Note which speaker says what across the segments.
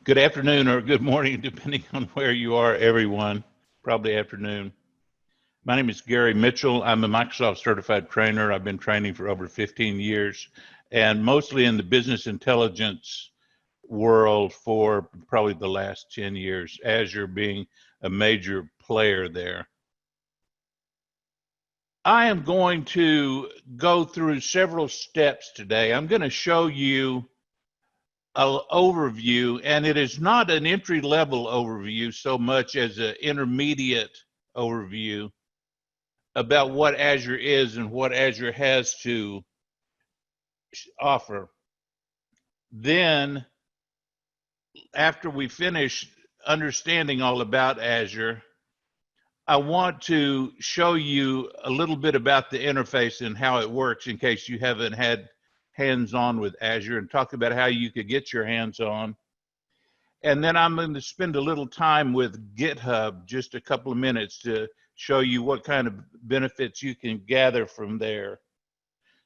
Speaker 1: Good afternoon or good morning, depending on where you are, everyone. Probably afternoon. My name is Gary Mitchell. I'm a Microsoft certified trainer. I've been training for over 15 years and mostly in the business intelligence world for probably the last 10 years, Azure being a major player there. I am going to go through several steps today. I'm going to show you an overview, and it is not an entry-level overview so much as an intermediate overview about what Azure is and what Azure has to offer. Then, after we finish understanding all about Azure, I want to show you a little bit about the interface and how it works in case you haven't had hands-on with Azure, and talk about how you could get your hands on. And then I'm going to spend a little time with GitHub, just a couple of minutes, to show you what kind of benefits you can gather from there.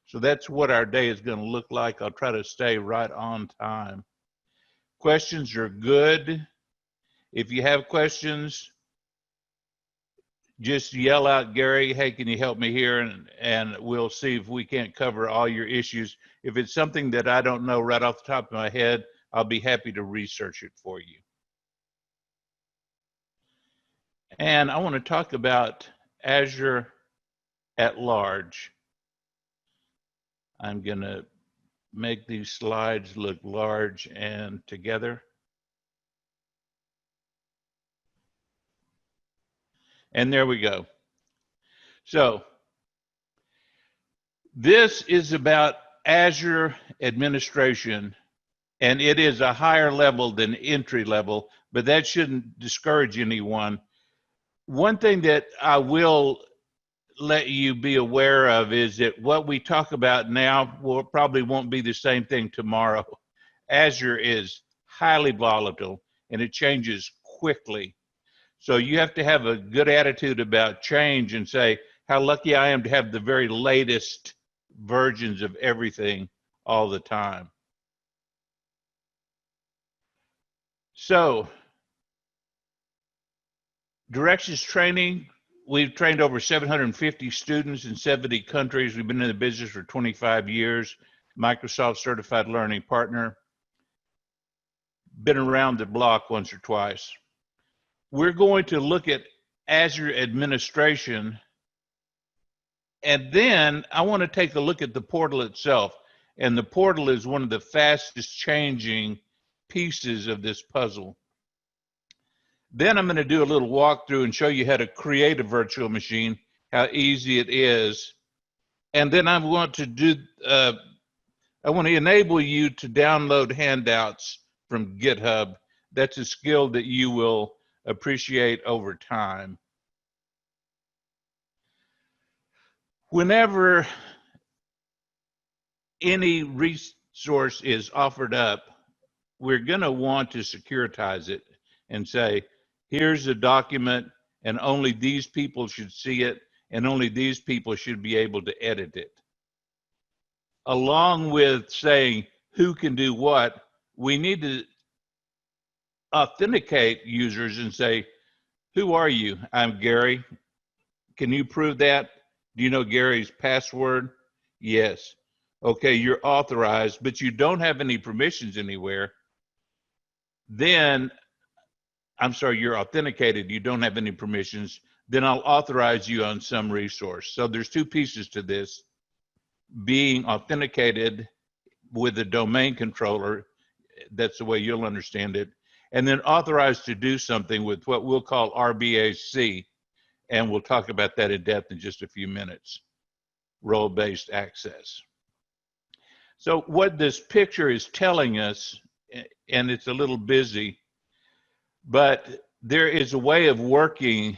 Speaker 1: So that's what our day is going to look like. I'll try to stay right on time. Questions are good. If you have questions, just yell out, Gary, hey, can you help me here? And we'll see if we can't cover all your issues. If it's something that I don't know right off the top of my head, I'll be happy to research it for you. And I want to talk about Azure at large. I'm going to make these slides look large and together. And there we go. So this is about Azure administration, and it is a higher level than entry level, but that shouldn't discourage anyone. One thing that I will let you be aware of is that what we talk about now probably won't be the same thing tomorrow. Azure is highly volatile and it changes quickly. So you have to have a good attitude about change and say, how lucky I am to have the very latest versions of everything all the time. So, directions training, we've trained over 750 students in 70 countries. We've been in the business for 25 years, Microsoft certified learning partner. Been around the block once or twice. We're going to look at Azure administration, and then I want to take a look at the portal itself. And the portal is one of the fastest changing pieces of this puzzle. Then I'm going to do a little walkthrough and show you how to create a virtual machine, how easy it is. And then I want to enable you to download handouts from GitHub. That's a skill that you will appreciate over time. Whenever any resource is offered up, we're going to want to securitize it and say, here's a document and only these people should see it and only these people should be able to edit it. Along with saying who can do what, we need to authenticate users and say, who are you? I'm Gary. Can you prove that? Do you know Gary's password? Yes. Okay, you're authorized, but you don't have any permissions anywhere. Then, I'm sorry, you're authenticated, you don't have any permissions. Then I'll authorize you on some resource. So there's two pieces to this. Being authenticated with a domain controller, that's the way you'll understand it. And then authorized to do something with what we'll call RBAC. And we'll talk about that in depth in just a few minutes. Role-based access. So what this picture is telling us, and it's a little busy, but there is a way of working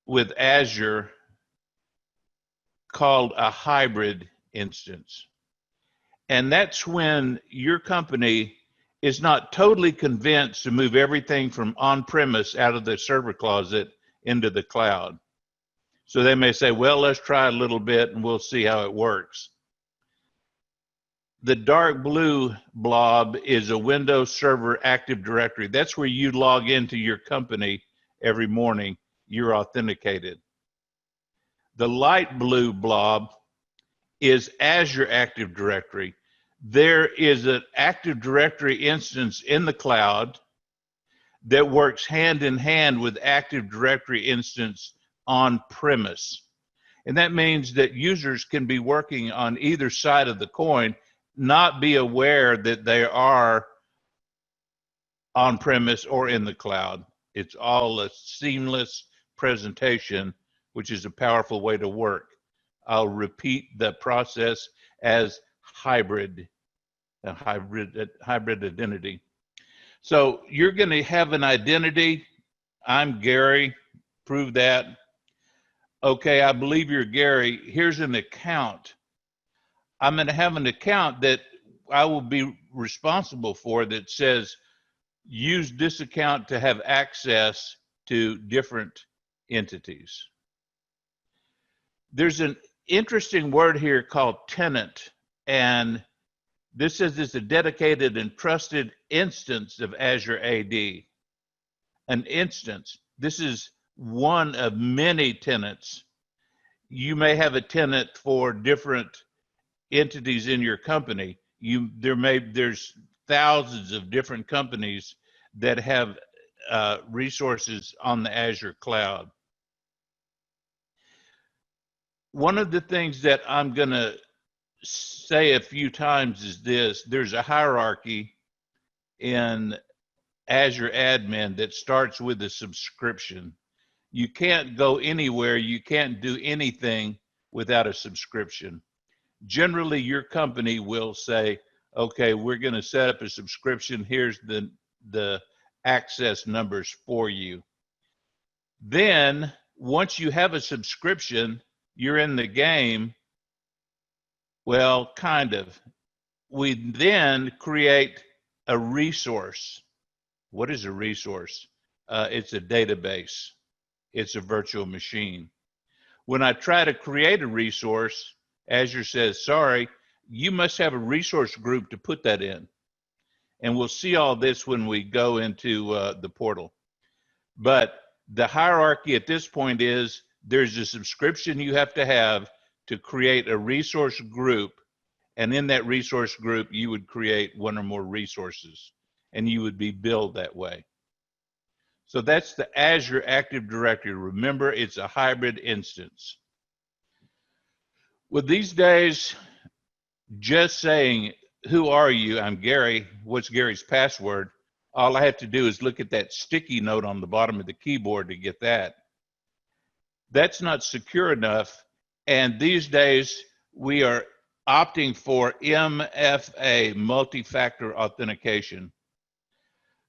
Speaker 1: with Azure called a hybrid instance. And that's when your company is not totally convinced to move everything from on-premise out of the server closet into the cloud. So they may say, well, let's try a little bit and we'll see how it works. The dark blue blob is a Windows Server Active Directory. That's where you log into your company every morning. You're authenticated. The light blue blob is Azure Active Directory. There is an Active Directory instance in the cloud that works hand in hand with Active Directory instance on premise. And that means that users can be working on either side of the coin, not be aware that they are on premise or in the cloud. It's all a seamless presentation, which is a powerful way to work. I'll repeat the process as hybrid, a hybrid identity. So you're going to have an identity. I'm Gary, prove that. Okay, I believe you're Gary. Here's an account. I'm going to have an account that I will be responsible for that says, use this account to have access to different entities. There's an interesting word here called tenant, and this says it's a dedicated and trusted instance of Azure AD. An instance. This is one of many tenants. You may have a tenant for different entities in your company. There's thousands of different companies that have resources on the Azure cloud. One of the things that I'm going to say a few times is this: there's a hierarchy in Azure admin that starts with a subscription. You can't go anywhere, you can't do anything without a subscription. Generally, your company will say, okay, we're going to set up a subscription. Here's the access numbers for you. Then, once you have a subscription, you're in the game. Well, kind of. We then create a resource. What is a resource? It's a database. It's a virtual machine. When I try to create a resource, Azure says, sorry, you must have a resource group to put that in. And we'll see all this when we go into the portal. But the hierarchy at this point is there's a subscription you have to create a resource group. And in that resource group, you would create one or more resources, and you would be billed that way. So that's the Azure Active Directory. Remember, it's a hybrid instance. With these days, just saying, who are you? I'm Gary. What's Gary's password? All I have to do is look at that sticky note on the bottom of the keyboard to get that. That's not secure enough. And these days, we are opting for MFA, multi-factor authentication.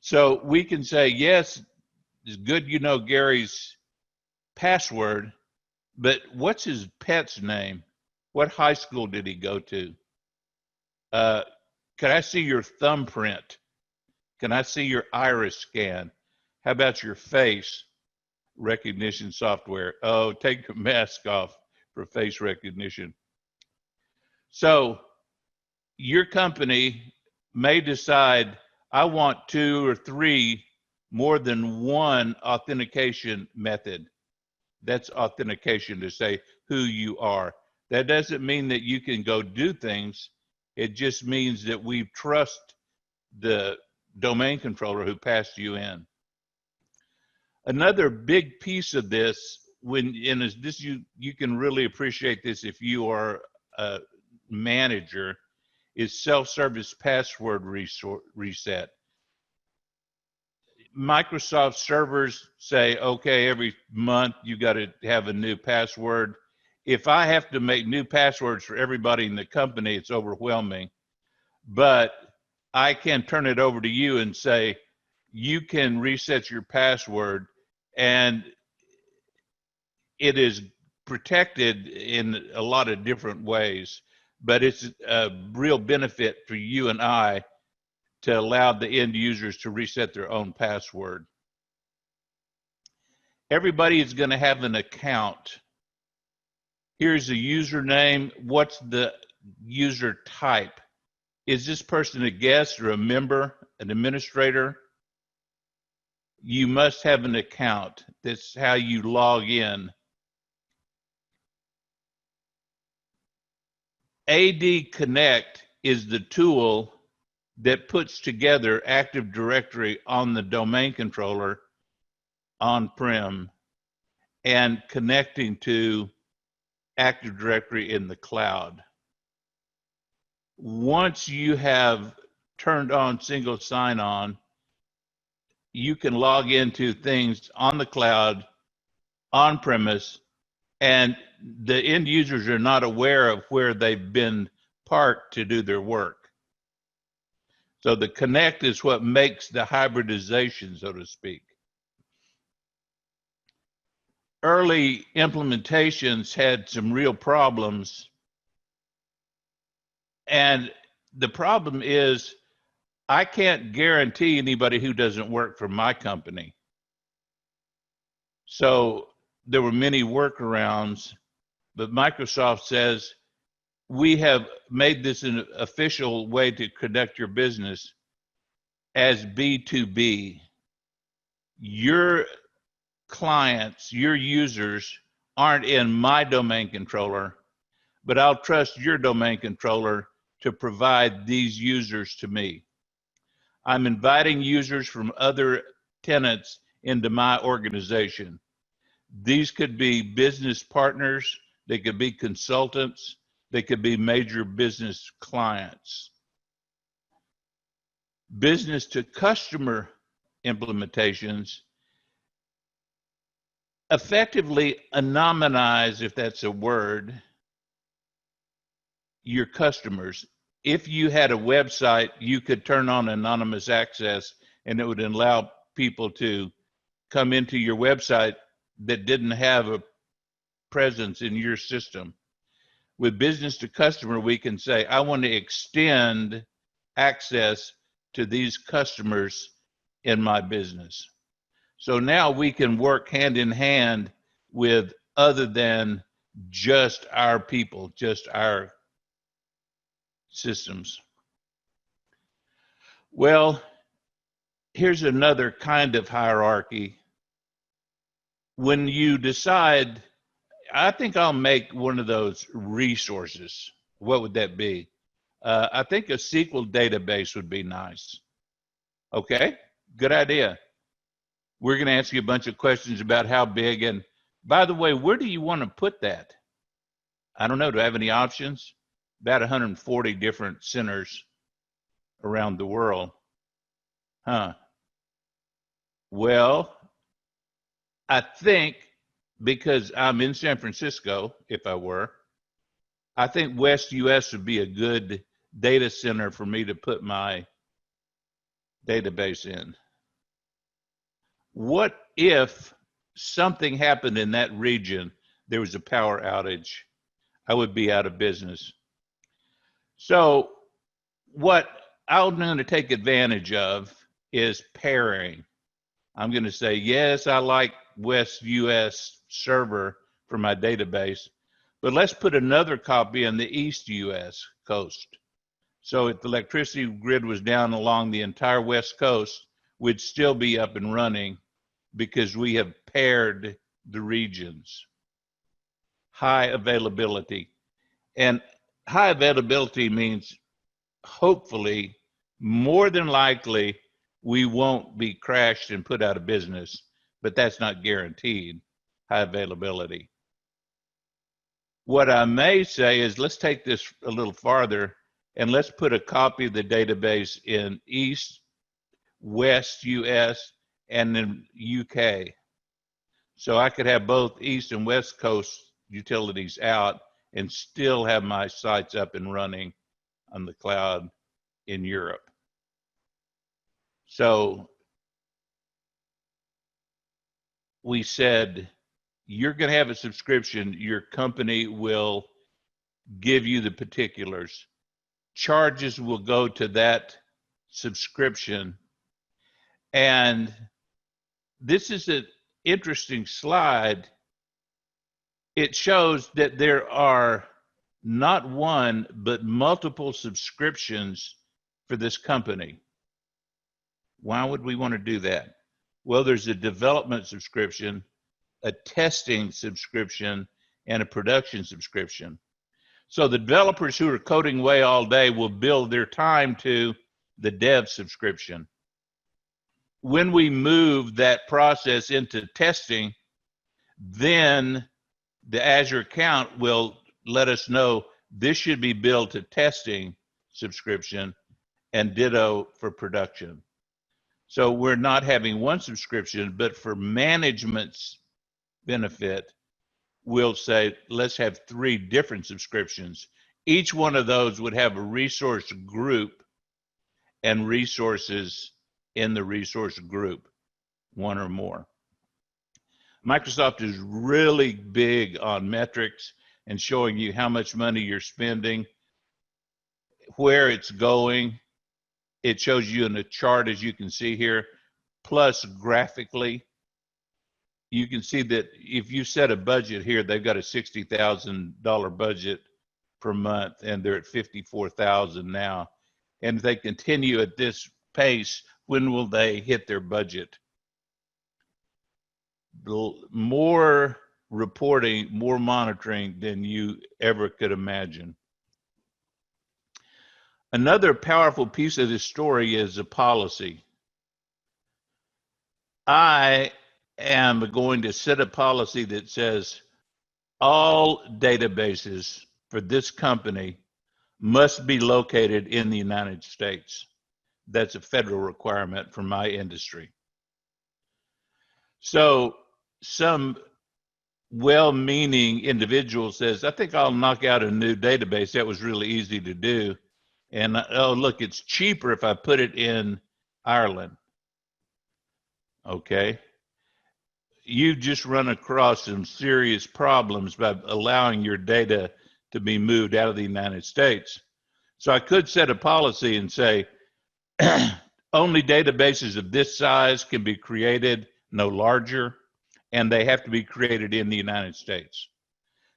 Speaker 1: So we can say, yes, it's good you know Gary's password, but what's his pet's name? What high school did he go to? Can I see your thumbprint? Can I see your iris scan? How about your face recognition software? Oh, take your mask off for face recognition. So your company may decide, I want 2 or 3 more than one authentication method. That's authentication to say who you are. That doesn't mean that you can go do things. It just means that we trust the domain controller who passed you in. Another big piece of this, you can really appreciate this if you are a manager, is self-service password reset. Microsoft servers say, okay, every month you got to have a new password. If I have to make new passwords for everybody in the company, it's overwhelming. But I can turn it over to you and say, you can reset your password, and it is protected in a lot of different ways. But it's a real benefit for you and I to allow the end users to reset their own password. Everybody is going to have an account. Here's a username. What's the user type? is this person a guest or a member, an administrator? You must have an account. That's how you log in. AD Connect is the tool that puts together Active Directory on the domain controller on-prem and connecting to Active Directory in the cloud. Once you have turned on single sign-on, you can log into things on the cloud, on-premise, and the end users are not aware of where they've been parked to do their work. So the connect is what makes the hybridization, so to speak. Early implementations had some real problems. And the problem is, I can't guarantee anybody who doesn't work for my company. So there were many workarounds, but Microsoft says, we have made this an official way to conduct your business as B2B. Your clients, your users aren't in my domain controller, but I'll trust your domain controller to provide these users to me. I'm inviting users from other tenants into my organization. These could be business partners, they could be consultants, they could be major business clients. Business to customer implementations effectively anonymize, if that's a word, your customers. If you had a website, you could turn on anonymous access and it would allow people to come into your website that didn't have a presence in your system. With business to customer, we can say, I want to extend access to these customers in my business. So now we can work hand in hand with other than just our people, just our systems. Well, here's another kind of hierarchy. When you decide, I think I'll make one of those resources. What would that be? I think a SQL database would be nice. Okay, good idea. We're going to ask you a bunch of questions about how big, and by the way, where do you want to put that? I don't know. Do I have any options? About 140 different centers around the world. Huh. Well, I think because I'm in San Francisco, if I were, I think West US would be a good data center for me to put my database in. What if something happened in that region, there was a power outage? I would be out of business. So what I'm going to take advantage of is pairing. I'm going to say, yes, I like West US server for my database, but let's put another copy in the East US coast. So if the electricity grid was down along the entire West Coast, we'd still be up and running because we have paired the regions. High availability. And high availability means hopefully, more than likely, we won't be crashed and put out of business, but that's not guaranteed, high availability. What I may say is, let's take this a little farther and let's put a copy of the database in East, West US, and then UK. So I could have both East and West Coast utilities out and still have my sites up and running on the cloud in Europe. So we said, you're going to have a subscription. Your company will give you the particulars. Charges will go to that subscription. And this is an interesting slide. It shows that there are not one, but multiple subscriptions for this company. Why would we want to do that? Well, there's a development subscription, a testing subscription, and a production subscription. So the developers who are coding away all day will bill their time to the dev subscription. When we move that process into testing, then the Azure account will let us know this should be billed to testing subscription and ditto for production. So we're not having one subscription, but for management's benefit, we'll say, let's have 3 different subscriptions. Each one of those would have a resource group and resources in the resource group, 1 or more. Microsoft is really big on metrics and showing you how much money you're spending, where it's going. It shows you in a chart, as you can see here, plus graphically. You can see that if you set a budget here, they've got a $60,000 budget per month, and they're at $54,000 now. And if they continue at this pace, when will they hit their budget? More reporting, more monitoring than you ever could imagine. Another powerful piece of this story is a policy. I am going to set a policy that says all databases for this company must be located in the United States. That's a federal requirement for my industry. So some well-meaning individual says, I think I'll knock out a new database. That was really easy to do. And oh, look, it's cheaper if I put it in Ireland. Okay. You just run across some serious problems by allowing your data to be moved out of the United States. So I could set a policy and say, only databases of this size can be created, no larger, and they have to be created in the United States.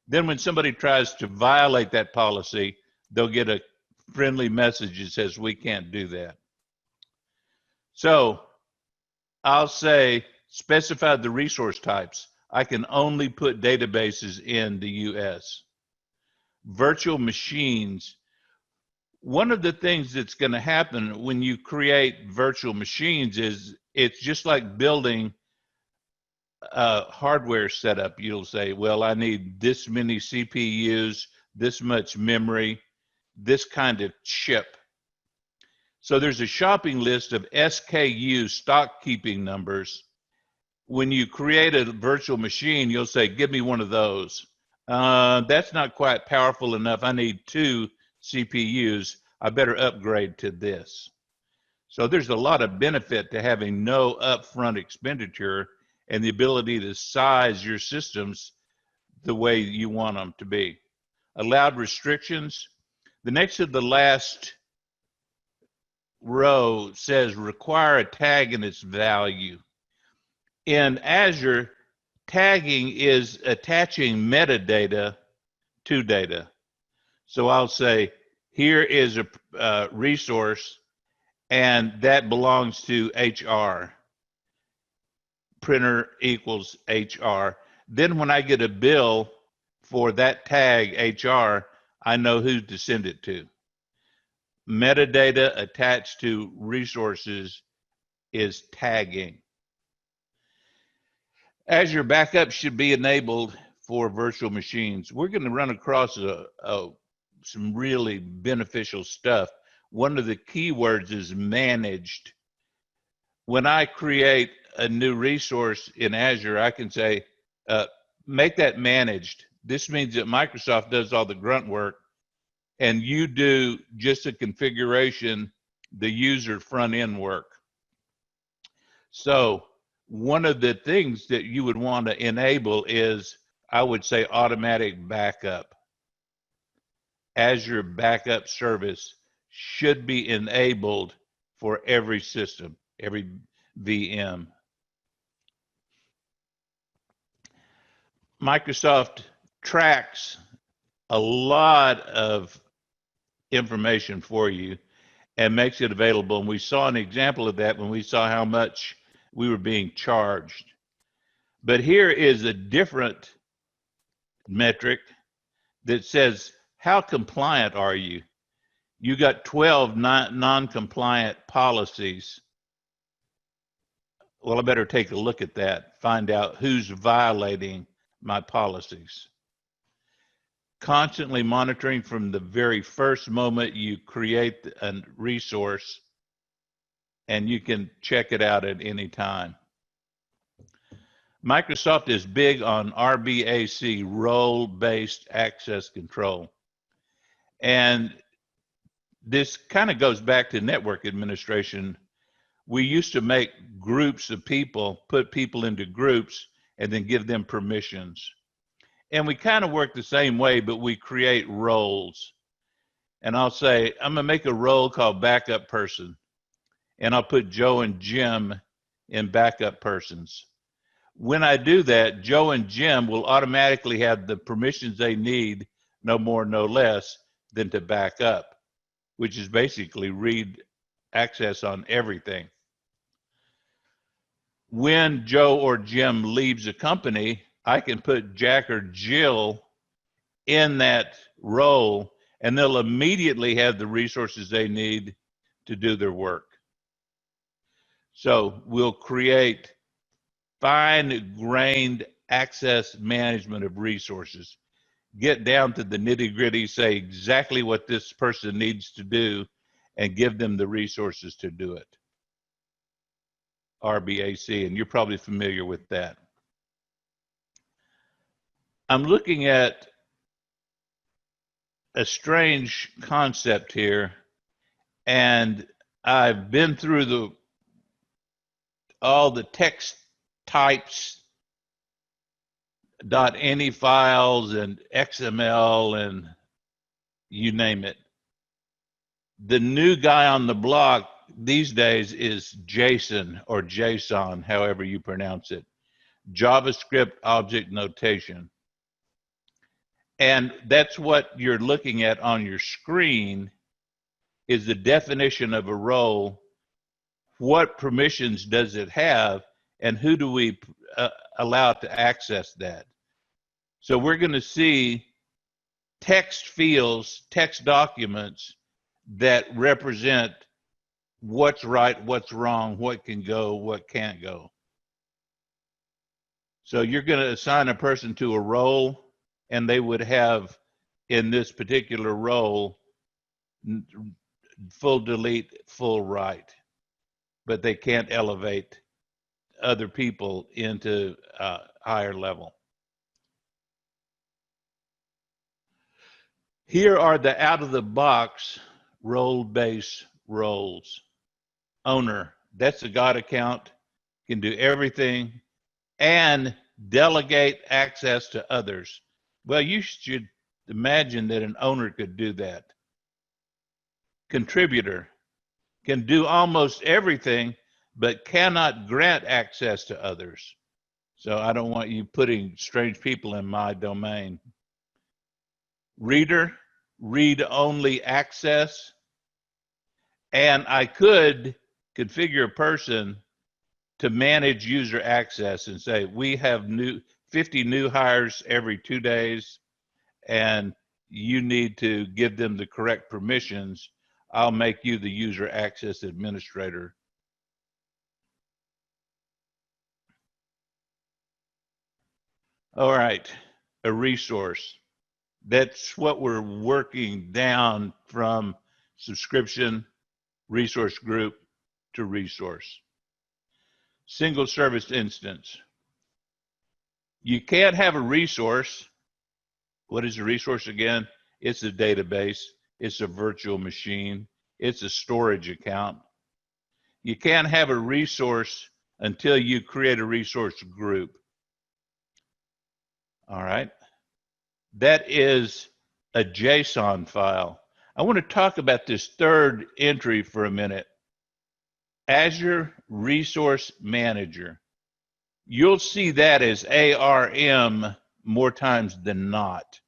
Speaker 1: Then when somebody tries to violate that policy, they'll get a friendly message that says, we can't do that. So I'll say, specify the resource types. I can only put databases in the US. Virtual machines. One of the things that's going to happen when you create virtual machines is it's just like building a hardware setup. You'll say, well, I need this many CPUs, this much memory, this kind of chip. So there's a shopping list of SKU, stock keeping numbers. When you create a virtual machine, you'll say, give me one of those. That's not quite powerful enough. I need 2 CPUs. I better upgrade to this. So there's a lot of benefit to having no upfront expenditure and the ability to size your systems the way you want them to be. Allowed restrictions. The next to the last row says require a tag and its value. In Azure, tagging is attaching metadata to data. So I'll say, here is a resource, and that belongs to HR. Printer equals HR. Then when I get a bill for that tag HR, I know who to send it to. Metadata attached to resources is tagging. Azure backup should be enabled for virtual machines. We're going to run across some really beneficial stuff. One of the keywords is managed. When I create a new resource in Azure, I can say, make that managed. This means that Microsoft does all the grunt work and you do just a configuration, the user front end work. So one of the things that you would want to enable is, I would say, automatic backup. Azure backup service should be enabled for every system, every VM. Microsoft tracks a lot of information for you, and makes it available. And we saw an example of that when we saw how much we were being charged. But here is a different metric that says, how compliant are you? You got 12 non-compliant policies. Well, I better take a look at that, find out who's violating my policies. Constantly monitoring from the very first moment you create a resource, and you can check it out at any time. Microsoft is big on RBAC, role-based access control. And this kind of goes back to network administration. We used to make groups of people, put people into groups, and then give them permissions. And we kind of work the same way, but we create roles. And I'll say, I'm gonna make a role called backup person. And I'll put Joe and Jim in backup persons. When I do that, Joe and Jim will automatically have the permissions they need, no more, no less, than to back up, which is basically read access on everything. When Joe or Jim leaves a company, I can put Jack or Jill in that role, and they'll immediately have the resources they need to do their work. So we'll create fine-grained access management of resources. Get down to the nitty-gritty, say exactly what this person needs to do, and give them the resources to do it. RBAC, and you're probably familiar with that. I'm looking at a strange concept here, and I've been through all the text types, .ini files and XML and you name it. The new guy on the block these days is JSON or JSON, however you pronounce it, JavaScript Object Notation. And that's what you're looking at on your screen, is the definition of a role. What permissions does it have, and who do we allow to access that? So we're going to see text fields, text documents that represent what's right, what's wrong, what can go, what can't go. So you're going to assign a person to a role, and they would have, in this particular role, full delete, full write, but they can't elevate other people into a higher level. Here are the out-of-the-box role-based roles. Owner, that's a God account, can do everything, and delegate access to others. Well, you should imagine that an owner could do that. Contributor, can do almost everything, but cannot grant access to others. So I don't want you putting strange people in my domain. Reader, read-only access. And I could configure a person to manage user access and say, we have 50 new hires every 2 days, and you need to give them the correct permissions. I'll make you the user access administrator. All right, a resource. That's what we're working down from subscription, resource group to resource. Single service instance. You can't have a resource. What is a resource again? It's a database. It's a virtual machine. It's a storage account. You can't have a resource until you create a resource group. All right. That is a JSON file. I want to talk about this third entry for a minute. Azure Resource Manager. You'll see that as ARM more times than not.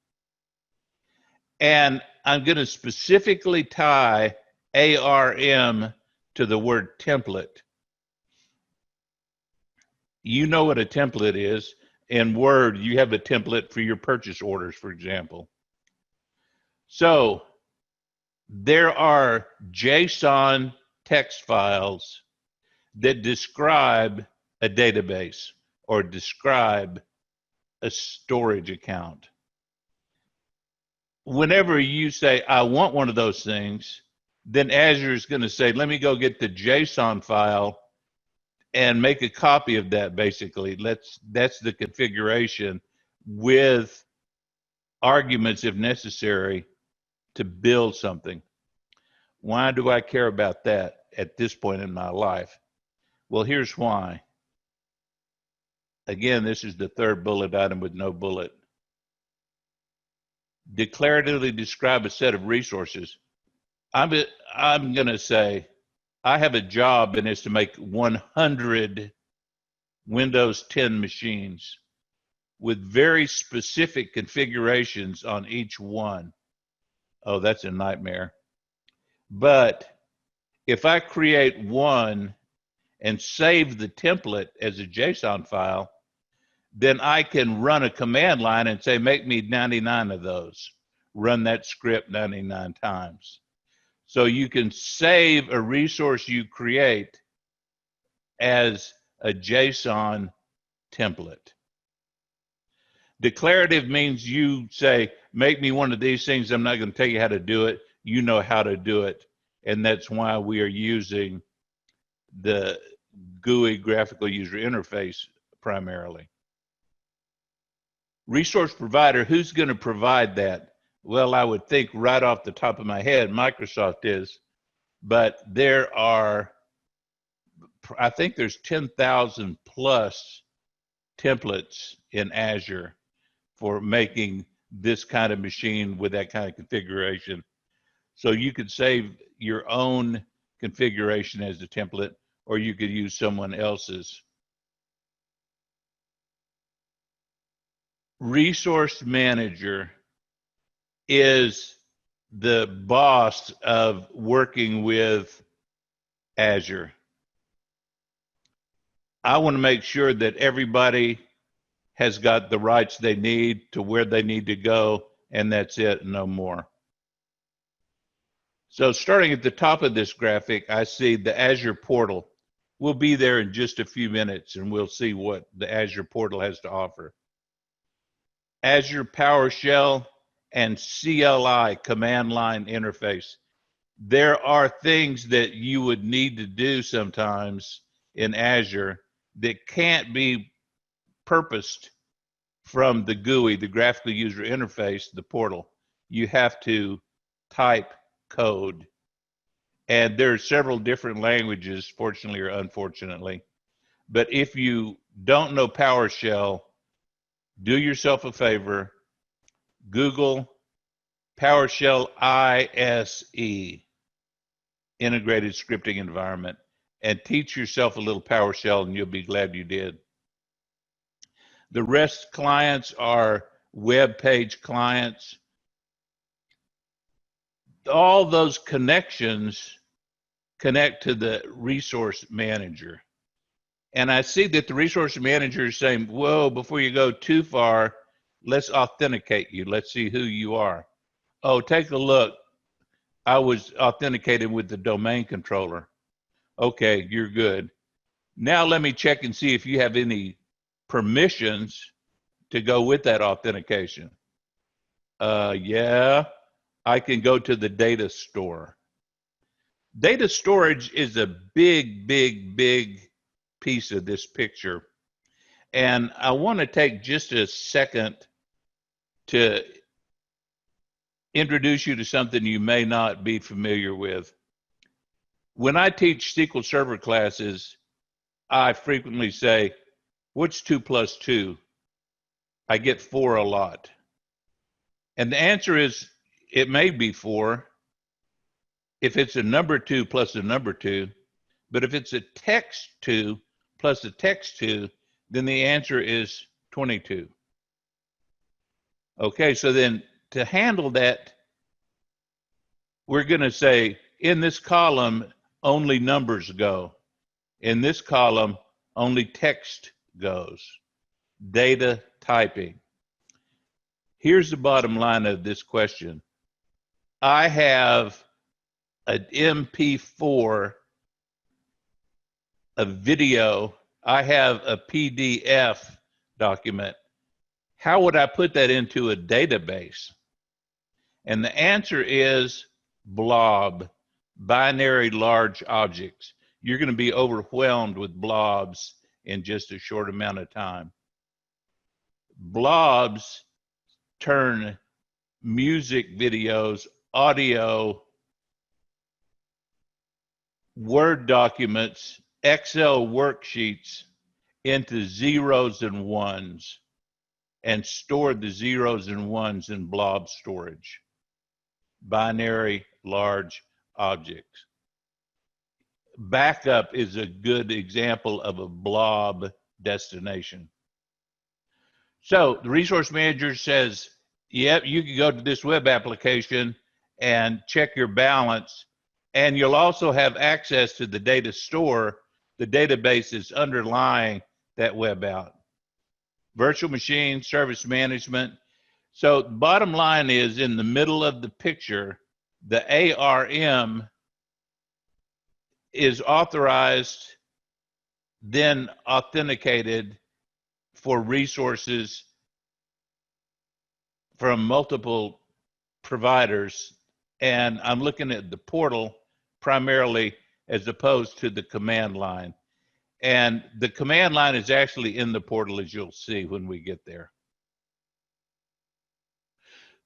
Speaker 1: And I'm going to specifically tie ARM to the word template. You know what a template is. In Word, you have a template for your purchase orders, for example. So there are JSON text files that describe a database or describe a storage account. Whenever you say, I want one of those things, then Azure is going to say, let me go get the JSON file and make a copy of that, basically. That's the configuration with arguments, if necessary, to build something. Why do I care about that at this point in my life? Well, here's why. Again, this is the third bullet item with no bullet. Declaratively describe a set of resources. I'm going to say I have a job, and it's to make 100 Windows 10 machines with very specific configurations on each one. Oh, that's a nightmare. But if I create one and save the template as a JSON file, then I can run a command line and say, make me 99 of those. Run that script 99 times. So you can save a resource you create as a JSON template. Declarative means you say, make me one of these things. I'm not going to tell you how to do it. You know how to do it. And that's why we are using the GUI graphical user interface primarily. Resource provider, who's going to provide that? Well, I would think right off the top of my head, Microsoft is, but there are, I think there's 10,000 plus templates in Azure for making this kind of machine with that kind of configuration. So you could save your own configuration as a template, or you could use someone else's. Resource manager is the boss of working with Azure. I want to make sure that everybody has got the rights they need to where they need to go, and that's it, no more. So starting at the top of this graphic, I see the Azure Portal. We'll be there in just a few minutes, and we'll see what the Azure Portal has to offer. Azure PowerShell and CLI, command line interface. There are things that you would need to do sometimes in Azure that can't be purposed from the GUI, the graphical user interface, the portal. You have to type code. And there are several different languages, fortunately or unfortunately. But if you don't know PowerShell, do yourself a favor, Google PowerShell ISE, Integrated Scripting Environment, and teach yourself a little PowerShell, and you'll be glad you did. The REST clients are web page clients. All those connections connect to the resource manager. And I see that the resource manager is saying, whoa, before you go too far, let's authenticate you. Let's see who you are. Oh, take a look. I was authenticated with the domain controller. Okay, you're good. Now let me check and see if you have any permissions to go with that authentication. Yeah, I can go to the data store. Data storage is a big, big, big piece of this picture. And I want to take just a second to introduce you to something you may not be familiar with. When I teach SQL Server classes, I frequently say, what's 2 plus 2? I get 4 a lot. And the answer is, it may be 4 if it's a number 2 plus a number 2, but if it's a text 2 plus a text 2, then the answer is 22. Okay, so then to handle that, we're going to say, in this column, only numbers go. In this column, only text goes. Data typing. Here's the bottom line of this question. I have an MP4, a video, I have a PDF document. How would I put that into a database? And the answer is blob, binary large objects. You're going to be overwhelmed with blobs in just a short amount of time. Blobs turn music videos, audio, Word documents, Excel worksheets into zeros and ones and store the zeros and ones in blob storage. Binary large objects. Backup is a good example of a blob destination. So the resource manager says, yep, you can go to this web application and check your balance, and you'll also have access to the data store. The database is underlying that web app. Virtual machine, service management. So bottom line is, in the middle of the picture, the ARM is authorized, then authenticated for resources from multiple providers. And I'm looking at the portal primarily as opposed to the command line. And the command line is actually in the portal, as you'll see when we get there.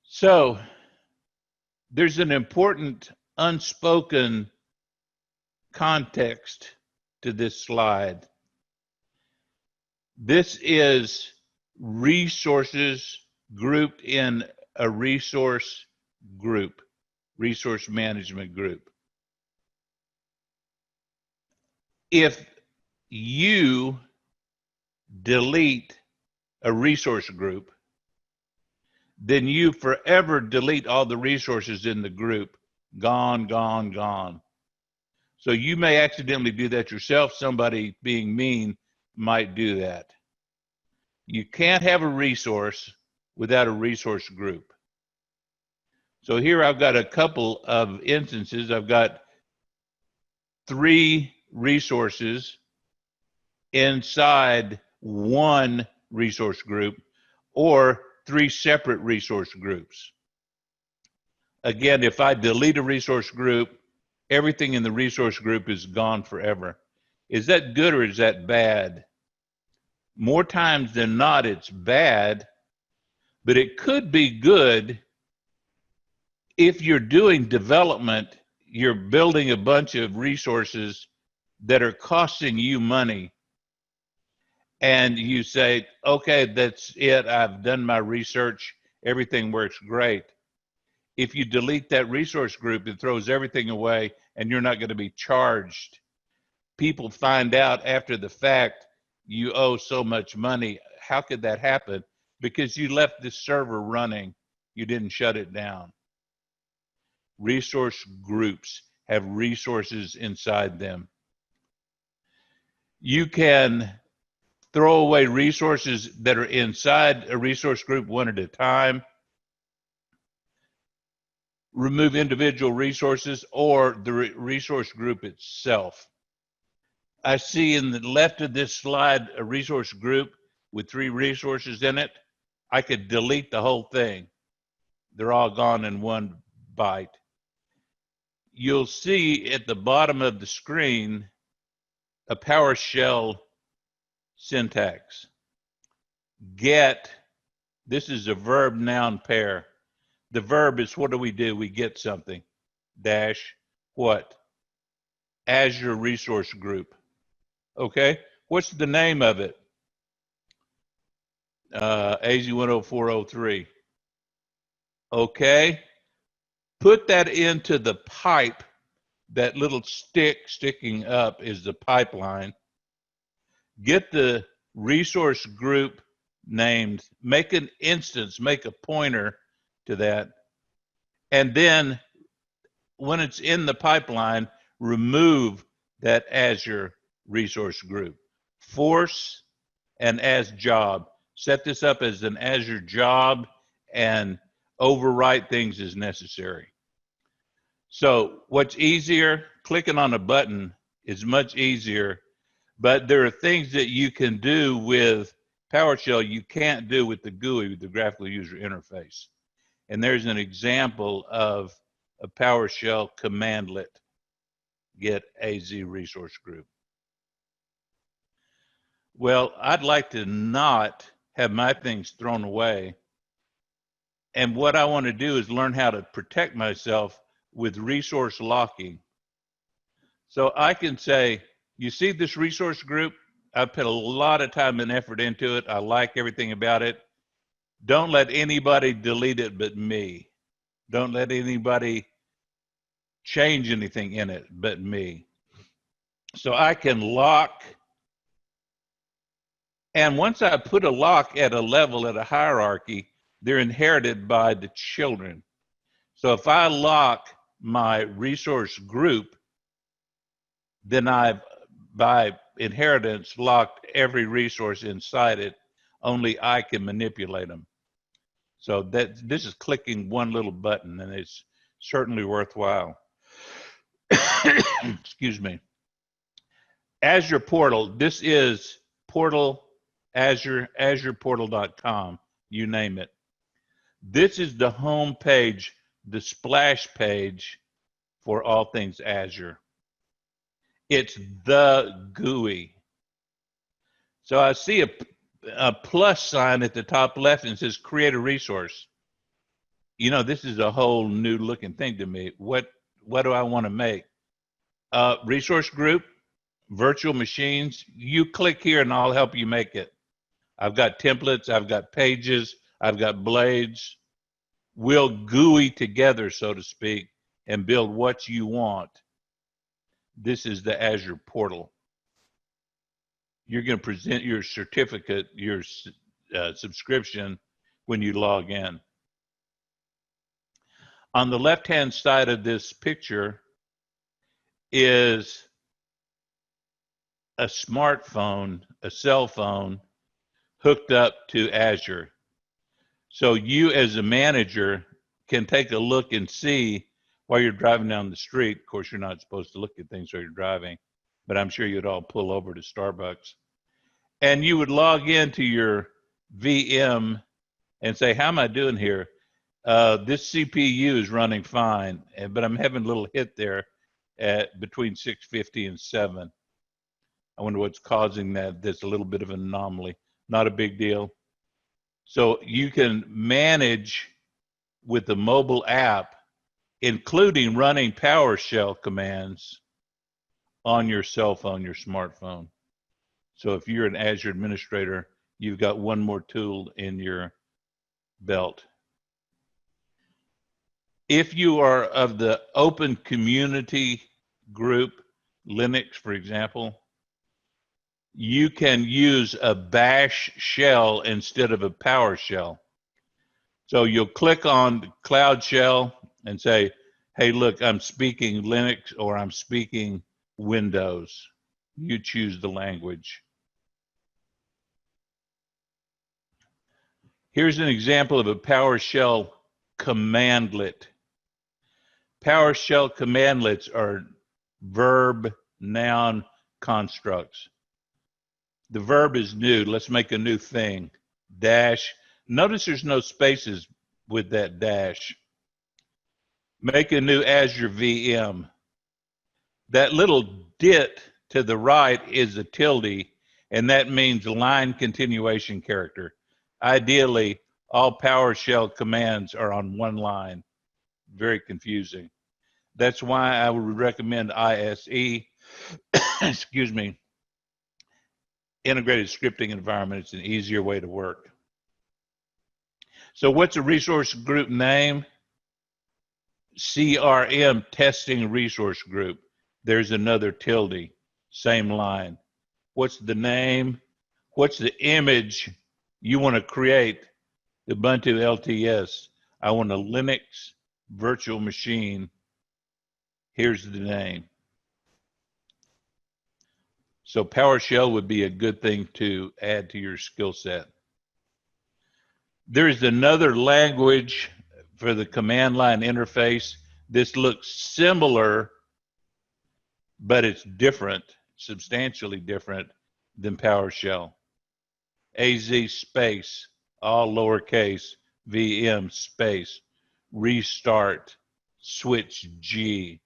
Speaker 1: So there's an important unspoken context to this slide. This is resources grouped in a resource group, resource management group. If you delete a resource group, then you forever delete all the resources in the group. Gone, gone, gone. So you may accidentally do that yourself. Somebody being mean might do that. You can't have a resource without a resource group. So here I've got a couple of instances. I've got 3 resources inside one resource group, or 3 separate resource groups. Again, if I delete a resource group, everything in the resource group is gone forever. Is that good or is that bad? More times than not, it's bad, but it could be good if you're doing development, you're building a bunch of resources that are costing you money. And you say, okay, that's it. I've done my research. Everything works great. If you delete that resource group, it throws everything away and you're not going to be charged. People find out after the fact you owe so much money. How could that happen? Because you left this server running. You didn't shut it down. Resource groups have resources inside them. You can throw away resources that are inside a resource group one at a time, remove individual resources, or the resource group itself. I see in the left of this slide a resource group with 3 resources in it. I could delete the whole thing. They're all gone in one bite. You'll see at the bottom of the screen a PowerShell syntax. Get, this is a verb noun pair. The verb is, what do? We get something. Dash what? Azure resource group. Okay, what's the name of it? AZ10403. Okay, put that into the pipe. That little stick sticking up is the pipeline. Get the resource group named, make an instance, make a pointer to that, and then when it's in the pipeline, remove that Azure resource group. Force and as job. Set this up as an Azure job and overwrite things as necessary. So what's easier? Clicking on a button is much easier, but there are things that you can do with PowerShell you can't do with the GUI, with the graphical user interface. And there's an example of a PowerShell commandlet, get AZ resource group. Well, I'd like to not have my things thrown away. And what I want to do is learn how to protect myself with resource locking. So I can say, you see this resource group? I put a lot of time and effort into it. I like everything about it. Don't let anybody delete it but me. Don't let anybody change anything in it but me. So I can lock. And once I put a lock at a level, at a hierarchy, they're inherited by the children. So if I lock my resource group, then I've, by inheritance, locked every resource inside it. Only I can manipulate them. So that this is clicking one little button, and it's certainly worthwhile. Excuse me. Azure Portal. This is Portal, Azure, AzurePortal.com. You name it. This is the home page, the splash page for all things Azure. It's the GUI. So I see a plus sign at the top left and it says create a resource. You know, this is a whole new looking thing to me. What do I want to make? Resource group, virtual machines. You click here and I'll help you make it. I've got templates, I've got pages, I've got blades. We'll GUI together, so to speak, and build what you want. This is the Azure Portal. You're going to present your certificate, your subscription when you log in. On the left-hand side of this picture is a smartphone, a cell phone, hooked up to Azure. So you as a manager can take a look and see while you're driving down the street. Of course, you're not supposed to look at things while you're driving, but I'm sure you'd all pull over to Starbucks. And you would log into your VM and say, how am I doing here? This CPU is running fine, but I'm having a little hit there at between 650 and 7. I wonder what's causing that. That's a little bit of an anomaly. Not a big deal. So you can manage with the mobile app, including running PowerShell commands on your cell phone, your smartphone. So if you're an Azure administrator, you've got one more tool in your belt. If you are of the open community group, Linux, for example, you can use a bash shell instead of a PowerShell. So you'll click on Cloud Shell and say, hey, look, I'm speaking Linux or I'm speaking Windows. You choose the language. Here's an example of a PowerShell commandlet. PowerShell commandlets are verb, noun constructs. The verb is new. Let's make a new thing. Dash. Notice there's no spaces with that dash. Make a new Azure VM. That little dit to the right is a tilde, and that means line continuation character. Ideally, all PowerShell commands are on one line. Very confusing. That's why I would recommend ISE, excuse me, integrated scripting environment. It's an easier way to work. So what's a resource group name? CRM, testing resource group. There's another tilde, same line. What's the name? What's the image you want to create? Ubuntu LTS. I want a Linux virtual machine Here's the name. So PowerShell would be a good thing to add to your skill set. There's another language for the command line interface. This looks similar, but it's different, substantially different than PowerShell. AZ space, all lowercase, VM space, restart, switch G.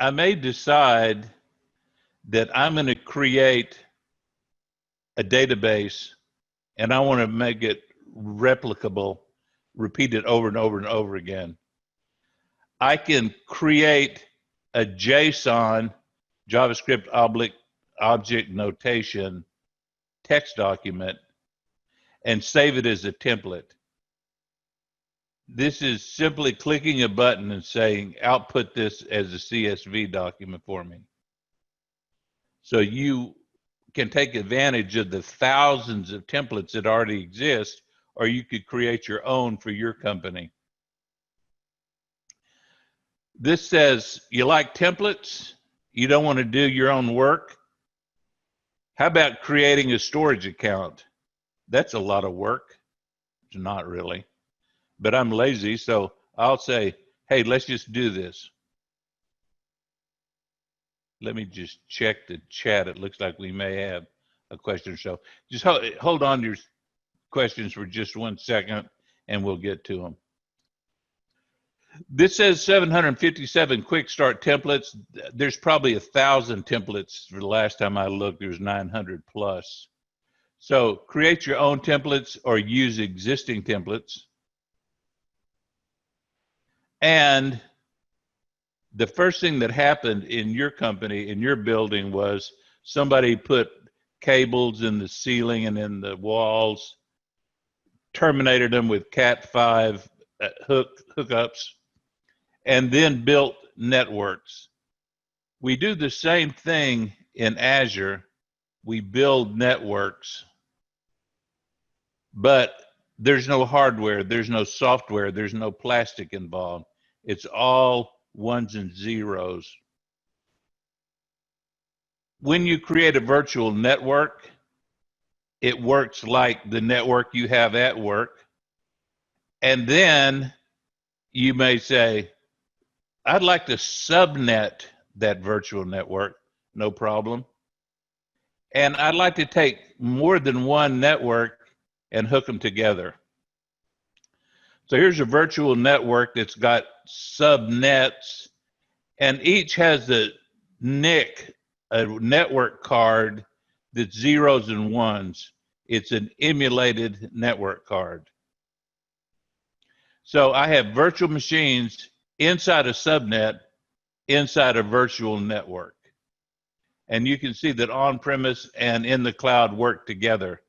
Speaker 1: I may decide that I'm going to create a database and I want to make it replicable, repeat it over and over and over again. I can create a JSON, JavaScript object notation text document and save it as a template. This is simply clicking a button and saying, output this as a CSV document for me. So you can take advantage of the thousands of templates that already exist, or you could create your own for your company. This says, you like templates? You don't want to do your own work? How about creating a storage account? That's a lot of work. It's not really. But I'm lazy, so I'll say, hey, let's just do this. Let me just check the chat. It looks like we may have a question or so. Just hold on to your questions for just 1 second, and we'll get to them. This says 757 QuickStart templates. There's probably 1,000 templates. For the last time I looked, there's 900 plus. So create your own templates or use existing templates. And the first thing that happened in your company, in your building, was somebody put cables in the ceiling and in the walls, terminated them with Cat5 hookups, and then built networks. We do the same thing in Azure. We build networks, but there's no hardware, there's no software, there's no plastic involved. It's all ones and zeros. When you create a virtual network, it works like the network you have at work. And then you may say, I'd like to subnet that virtual network, no problem. And I'd like to take more than one network and hook them together. So here's a virtual network that's got subnets, and each has a NIC, a network card that's zeros and ones. It's an emulated network card. So I have virtual machines inside a subnet, inside a virtual network. And you can see that on-premise and in the cloud work together.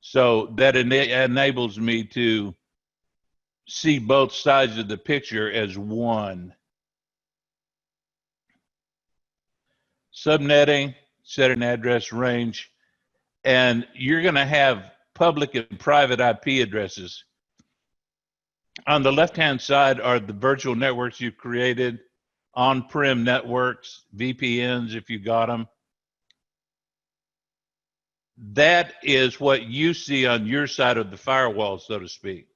Speaker 1: So that enables me to see both sides of the picture as one. Subnetting, set an address range, and you're going to have public and private IP addresses. On the left-hand side are the virtual networks you've created, on-prem networks, VPNs if you got them. That is what you see on your side of the firewall, so to speak.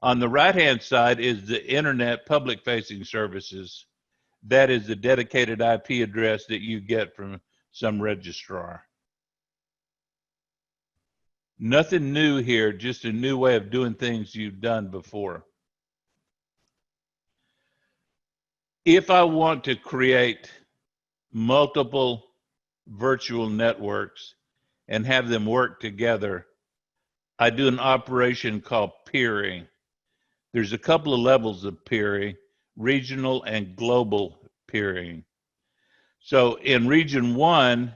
Speaker 1: On the right-hand side is the internet public-facing services. That is the dedicated IP address that you get from some registrar. Nothing new here, just a new way of doing things you've done before. If I want to create multiple virtual networks and have them work together, I do an operation called peering. There's a couple of levels of peering, regional and global peering. So in region 1,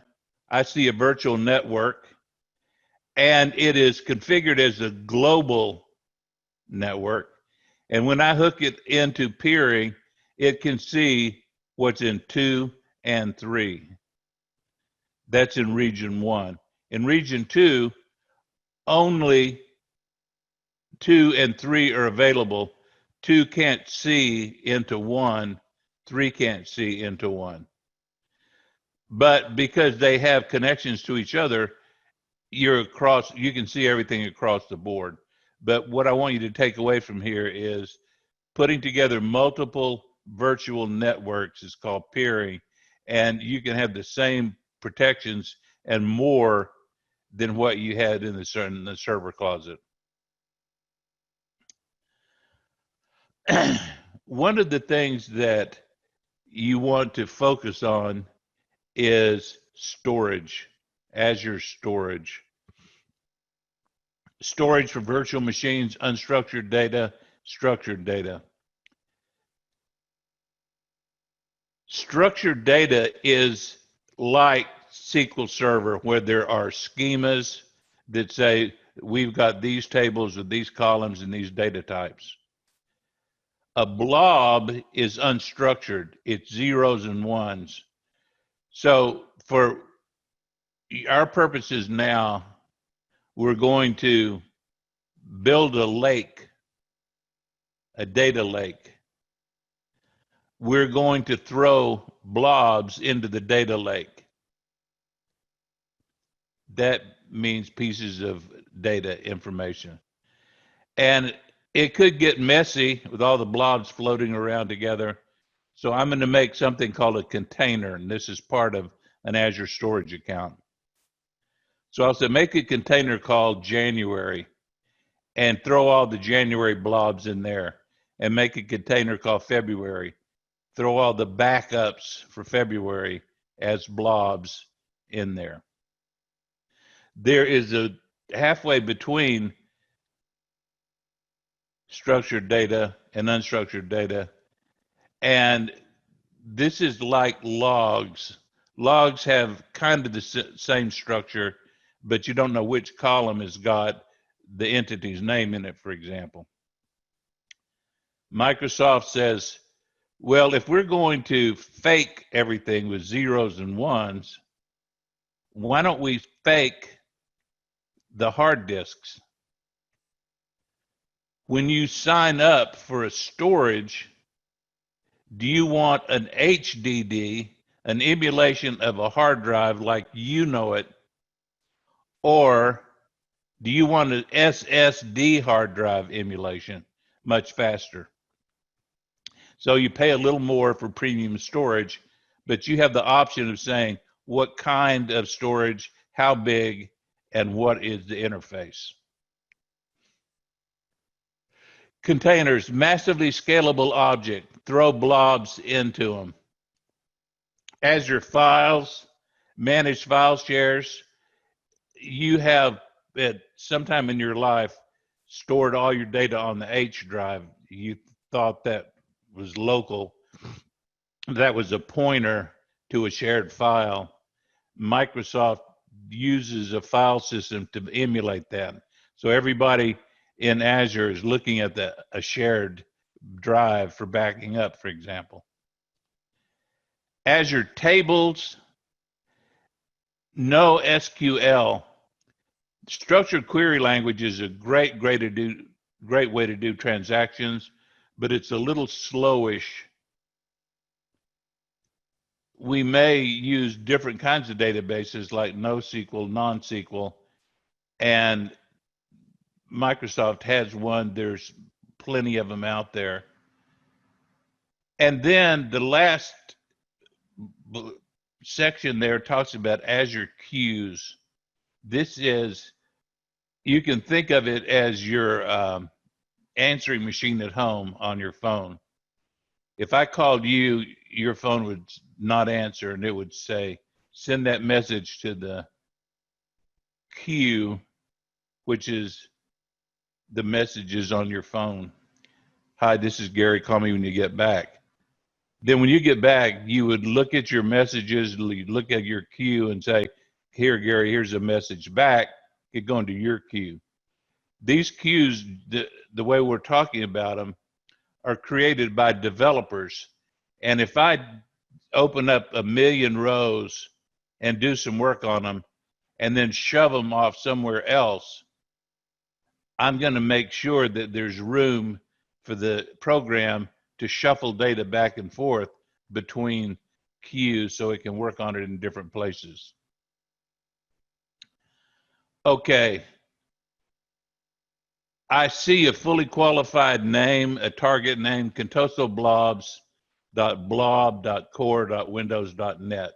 Speaker 1: I see a virtual network, and it is configured as a global network. And when I hook it into peering, it can see what's in 2 and 3. That's in region 1. In region 2, only 2 and 3 are available. 2 can't see into 1, 3 can't see into 1. But because they have connections to each other, you can see everything across the board. But what I want you to take away from here is putting together multiple virtual networks is called peering, and you can have the same protections and more than what you had in the server closet. One of the things that you want to focus on is storage, Azure storage. Storage for virtual machines, unstructured data, structured data. Structured data is like SQL Server, where there are schemas that say we've got these tables with these columns and these data types. A blob is unstructured. It's zeros and ones. So for our purposes now, we're going to build a lake, a data lake. We're going to throw blobs into the data lake. That means pieces of data information. And it could get messy with all the blobs floating around together. So I'm going to make something called a container, and this is part of an Azure storage account. So I'll say make a container called January and throw all the January blobs in there, and make a container called February. Throw all the backups for February as blobs in there. There is a halfway between structured data and unstructured data, and this is like logs. Logs have kind of the same structure, but you don't know which column has got the entity's name in it, for example. Microsoft says, well, if we're going to fake everything with zeros and ones, why don't we fake the hard disks? When you sign up for a storage, do you want an HDD, an emulation of a hard drive like you know it, or do you want an SSD hard drive emulation, much faster? So you pay a little more for premium storage, but you have the option of saying what kind of storage, how big, and what is the interface. Containers, massively scalable object, throw blobs into them. Azure Files, managed file shares. You have at sometime in your life stored all your data on the H drive. You thought that was local. That was a pointer to a shared file. Microsoft uses a file system to emulate that. So everybody in Azure is looking at a shared drive for backing up, for example. Azure Tables, no SQL. Structured query language is a great way to do transactions, but it's a little slowish. We may use different kinds of databases like NoSQL, non-SQL, and Microsoft has one. There's plenty of them out there. And then the last section there talks about Azure Queues. This is, you can think of it as your answering machine at home on your phone. If I called you, your phone would not answer, and it would say, send that message to the queue, which is the messages on your phone. Hi, this is Gary, call me when you get back. Then when you get back, you would look at your messages, look at your queue and say, here, Gary, here's a message back. It going to your queue. These queues, the way we're talking about them, are created by developers. And if I open up 1 million rows and do some work on them and then shove them off somewhere else, I'm going to make sure that there's room for the program to shuffle data back and forth between queues so it can work on it in different places. Okay. I see a fully qualified name, a target name, contosoblobs.blob.core.windows.net.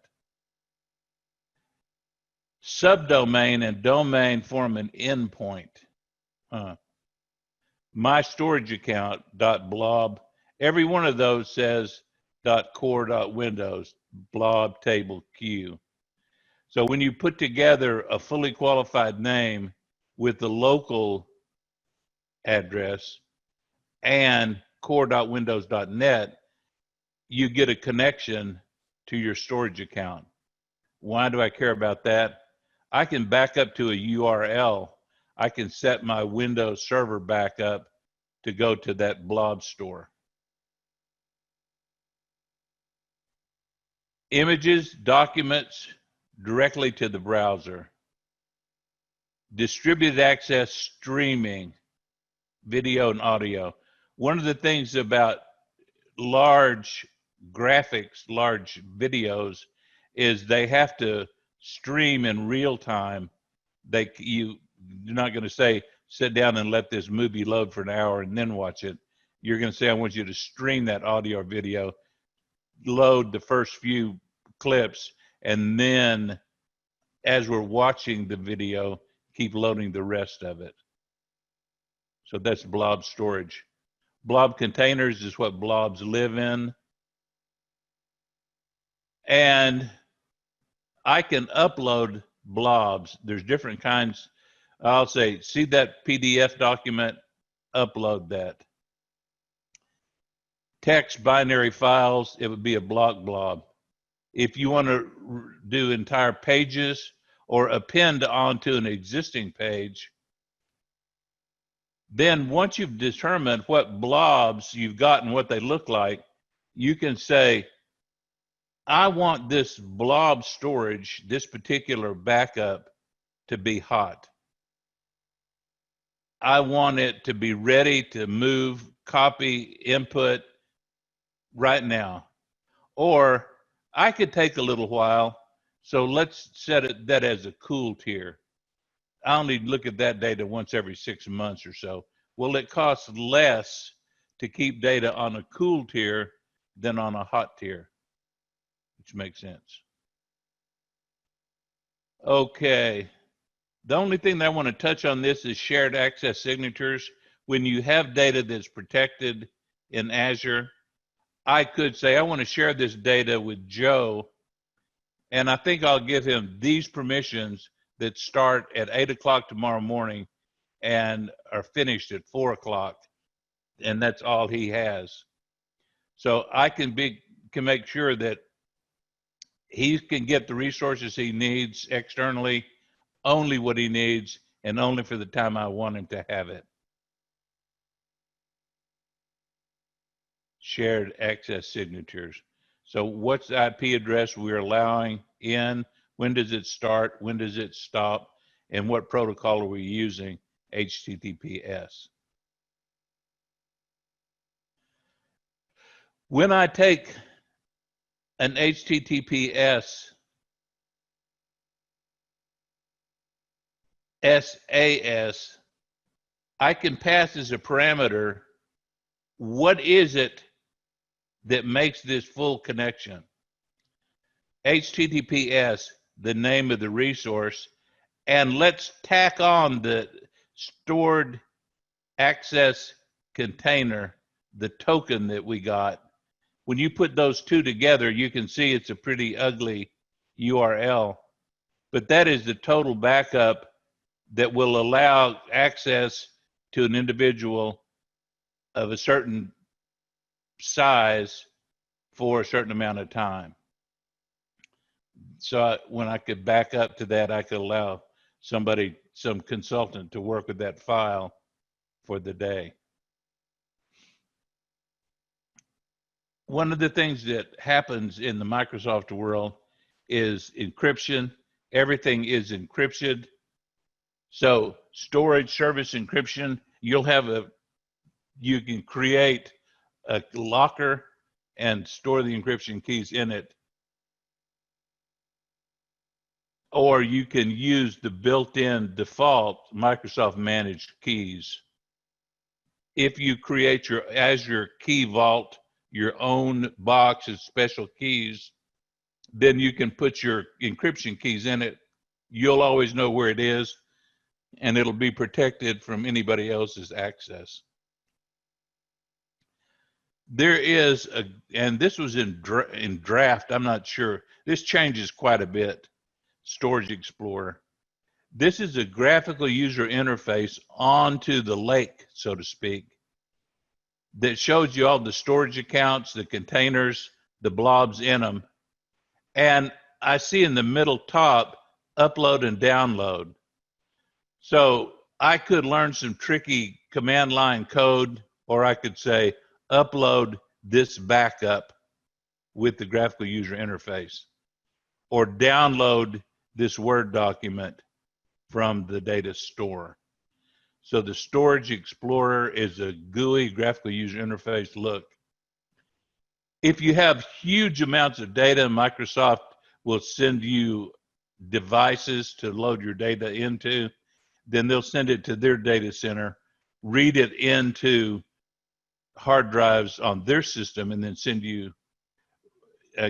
Speaker 1: Subdomain and domain form an endpoint. My storage account .blob. Every one of those says .core.windows, blob table queue. So when you put together a fully qualified name with the local address and core.windows.net, you get a connection to your storage account. Why do I care about that? I can back up to a URL. I can set my Windows server back up to go to that blob store. Images, documents, directly to the browser. Distributed access streaming, video and audio. One of the things about large graphics, large videos, is they have to stream in real time. You're not going to say, sit down and let this movie load for an hour and then watch it. You're going to say, I want you to stream that audio or video, load the first few clips, and then as we're watching the video, keep loading the rest of it. So that's blob storage. Blob containers is what blobs live in. And I can upload blobs. There's different kinds. I'll say, see that PDF document, upload that. Text binary files, it would be a block blob. If you want to do entire pages or append onto an existing page, then once you've determined what blobs you've got and what they look like, you can say, I want this blob storage, this particular backup, to be hot. I want it to be ready to move, copy, input right now. Or I could take a little while, so let's set that as a cool tier. I only look at that data once every 6 months or so. Well, it costs less to keep data on a cool tier than on a hot tier, which makes sense. Okay. The only thing that I want to touch on this is shared access signatures. When you have data that's protected in Azure, I could say, I want to share this data with Joe, and I think I'll give him these permissions that start at 8 o'clock tomorrow morning and are finished at 4 o'clock, and that's all he has. So I can make sure that he can get the resources he needs externally, only what he needs, and only for the time I want him to have it. Shared access signatures. So what's the IP address we're allowing in? When does it start? When does it stop? And what protocol are we using? HTTPS. When I take an HTTPS SAS, I can pass as a parameter, what is it that makes this full connection? HTTPS, the name of the resource, and let's tack on the stored access container, the token that we got. When you put those two together, you can see it's a pretty ugly URL, but that is the total backup that will allow access to an individual of a certain size for a certain amount of time. So when I could back up to that, I could allow somebody, some consultant, to work with that file for the day. One of the things that happens in the Microsoft world is encryption. Everything is encrypted. So storage, service, encryption, you can create a locker and store the encryption keys in it. Or you can use the built-in default Microsoft managed keys. If you create your Azure Key Vault, your own box of special keys, then you can put your encryption keys in it. You'll always know where it is, and it'll be protected from anybody else's access. There is and this was in draft, I'm not sure. This changes quite a bit, Storage Explorer. This is a graphical user interface onto the lake, so to speak, that shows you all the storage accounts, the containers, the blobs in them. And I see in the middle top, upload and download. So I could learn some tricky command line code, or I could say, upload this backup with the graphical user interface, or download this Word document from the data store. So the Storage Explorer is a GUI, graphical user interface look. If you have huge amounts of data, Microsoft will send you devices to load your data into. Then they'll send it to their data center, read it into hard drives on their system, and then send you,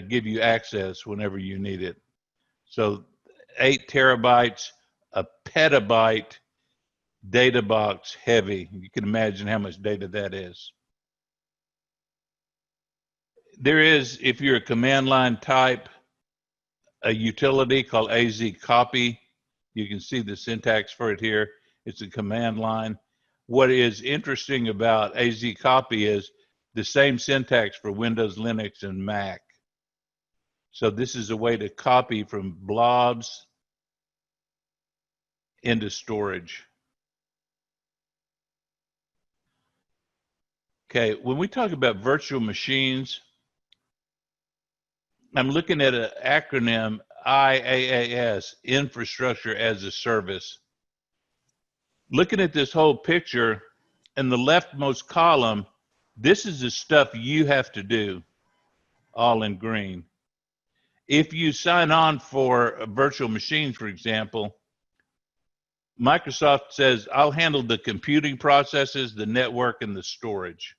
Speaker 1: give you access whenever you need it. So 8 terabytes, a petabyte data box heavy. You can imagine how much data that is. There is, if you're a command line type, a utility called AZ Copy. You can see the syntax for it here. It's a command line. What is interesting about AZ Copy is the same syntax for Windows, Linux, and Mac. So this is a way to copy from blobs into storage. Okay, when we talk about virtual machines, I'm looking at an acronym, IaaS, Infrastructure as a Service. Looking at this whole picture, in the leftmost column, this is the stuff you have to do, all in green. If you sign on for a virtual machine, for example, Microsoft says, I'll handle the computing processes, the network, and the storage.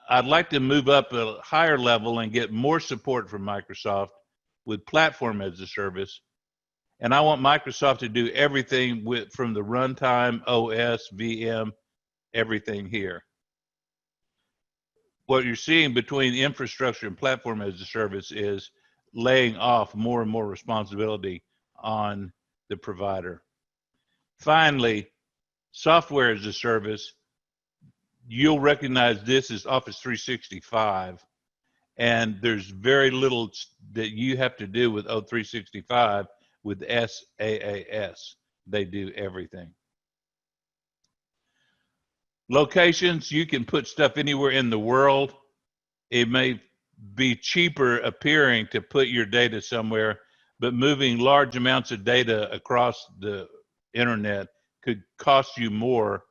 Speaker 1: I'd like to move up a higher level and get more support from Microsoft with Platform as a Service. And I want Microsoft to do everything from the runtime, OS, VM, everything here. What you're seeing between infrastructure and Platform as a Service is laying off more and more responsibility on the provider. Finally, Software as a Service, you'll recognize this as Office 365, and there's very little that you have to do with O365 with SaaS. They do everything. Locations, you can put stuff anywhere in the world. It may be cheaper appearing to put your data somewhere, but moving large amounts of data across the internet could cost you more.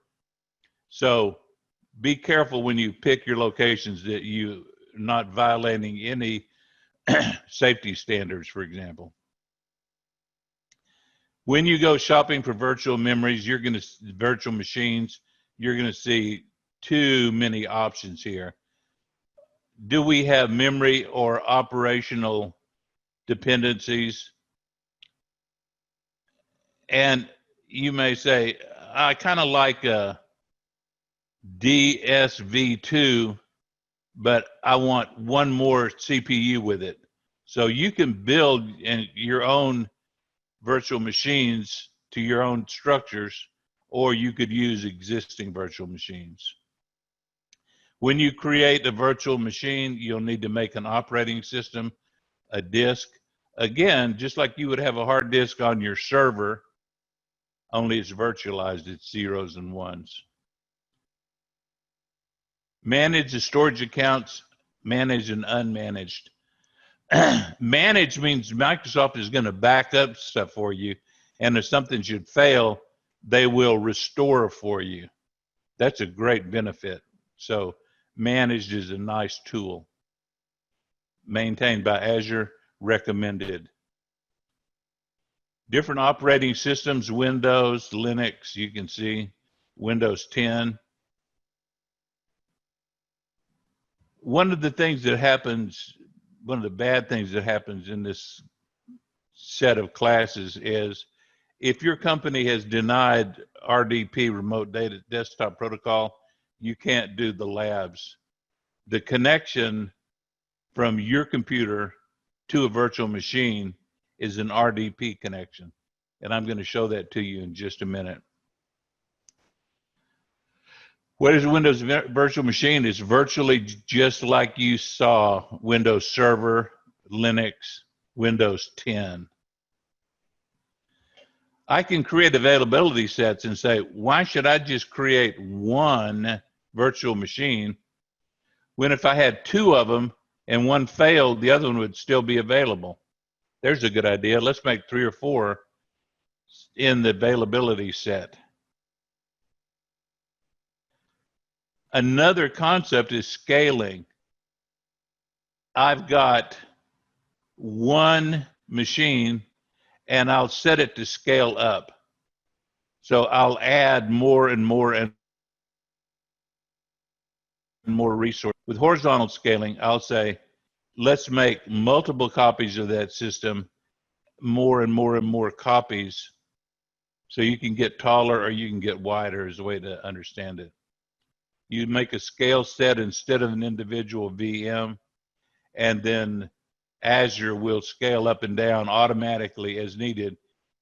Speaker 1: So be careful when you pick your locations that you're not violating any safety standards, for example. When you go shopping for virtual memories, virtual machines, you're going to see too many options here. Do we have memory or operational dependencies? And you may say, I kind of like a DSV2, but I want one more CPU with it. So you can build your own virtual machines to your own structures, or you could use existing virtual machines. When you create a virtual machine, you'll need to make an operating system, a disk. Again, just like you would have a hard disk on your server, only it's virtualized, it's zeros and ones. Manage the storage accounts, managed and unmanaged. Managed means Microsoft is going to back up stuff for you. And if something should fail, they will restore for you. That's a great benefit. So managed is a nice tool. Maintained by Azure, recommended. Different operating systems, Windows, Linux, you can see, Windows 10. One of the things that happens, one of the bad things that happens in this set of classes is if your company has denied RDP, Remote Data Desktop Protocol, you can't do the labs. The connection from your computer to a virtual machine is an RDP connection. And I'm going to show that to you in just a minute. What is a Windows virtual machine? It's virtually just like you saw Windows Server, Linux, Windows 10. I can create availability sets and say, why should I just create one virtual machine when if I had two of them and one failed, the other one would still be available? There's a good idea. Let's make 3 or 4 in the availability set. Another concept is scaling. I've got one machine and I'll set it to scale up. So I'll add more and more and more resources. With horizontal scaling, I'll say, let's make multiple copies of that system, more and more and more copies. So you can get taller or you can get wider is the way to understand it. You make a scale set instead of an individual VM, and then Azure will scale up and down automatically as needed,